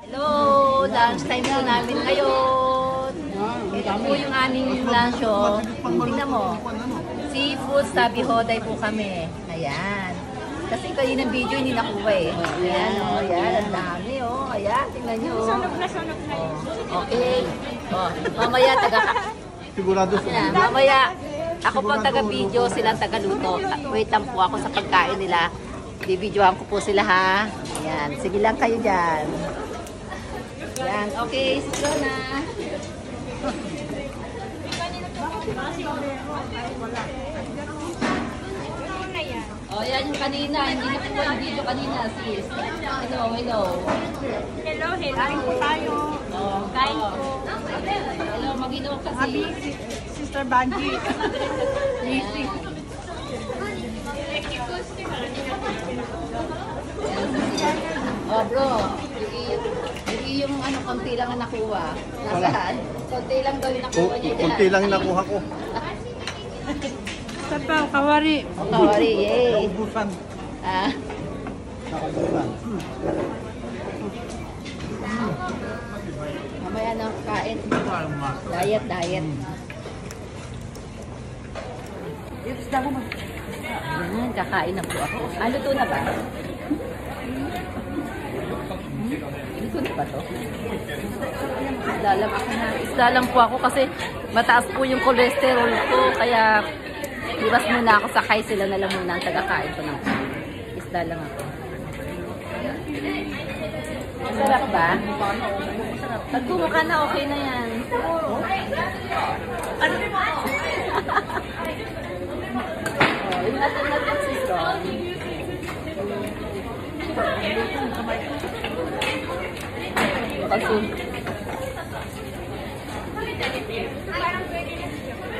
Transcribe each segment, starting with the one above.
Hello! Lunch time po namin ngayon. Ito po yung aming lunch. Tingnan mo. Seafood, sabi hoday po kami. Ayan. Kasi kayo ng video hindi nakuha eh. Ayan o. Ayan. Ang dami o. Ayan. Tingnan nyo. Sunog na. Okay. Mamaya Sigurado sa mamaya ako po taga-video, silang taga-luto. Wait lang po ako sa pagkain nila. Bibidyohan ko po sila ha. Ayan. Sige lang kayo dyan. Ayan. Okay. Sige na. Oh, yan yung kanina. Hindi na po yung video kanina, sis. Hello. Hello. Kain po tayo. Oh, Kain po. hello, mag-inom kasi. Happy Sister Banji. Oh, bro. Yung ano, konti lang ang nakuha. Nasaan? Konti lang daw yung nakuha niya dyan. Kunti lang yung nakuha ko. Sa pa, kawari. Oh, kawari, yay. Naubusan. Ah. Naubusan. Mamaya na kain. Diet. Ayan, kakain na po ako. Ah, luto na ba? Luto na ba to? Isda lang po ako kasi mataas po yung cholesterol ko. Kaya iwas muna ako, sakay sila na lang muna ang tagakain ko ng isda lang ako. Masarap ba? Pag kumukha na, okay na yan. Ano mo? Yung natin sis doon.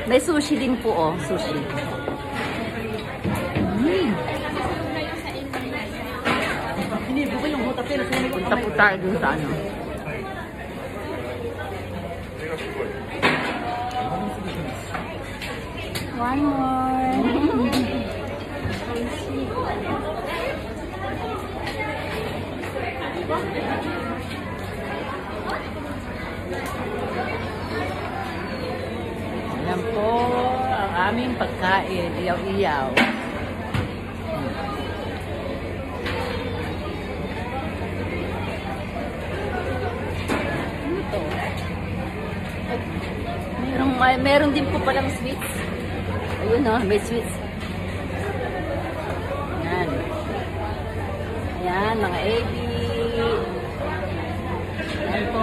May sushi din po, oh. Sushi. Punta po tayo dun sa ano. One more. Ayan po ang aming pagkain. Iyaw-iyaw. Meron din po palang sweets. Ayun o, may sweets. Ayan. Ayan, mga AB. Ayan po.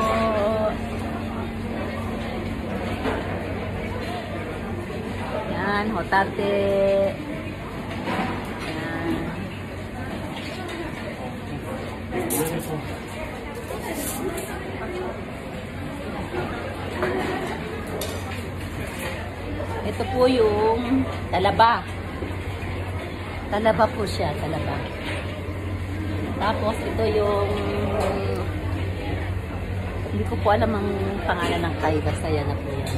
Ayan, hotate. Ayan. Ito po yung talaba. Talaba po siya, talaba. Tapos ito yung hindi ko po alam ang pangalan ng kay, basta yan na po yan.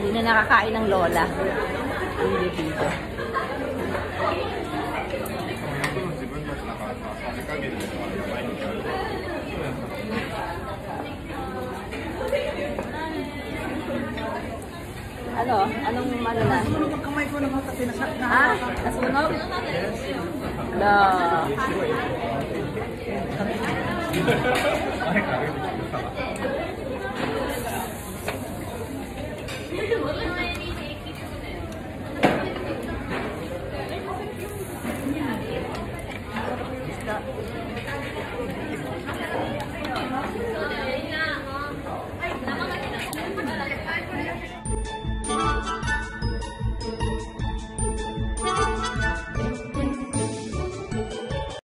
Hindi na nakakain ng lola. Hindi dito. Ano? Anong ano na? Nasunog ang kamay ko ng mga kasi Ah? Nasunog? No.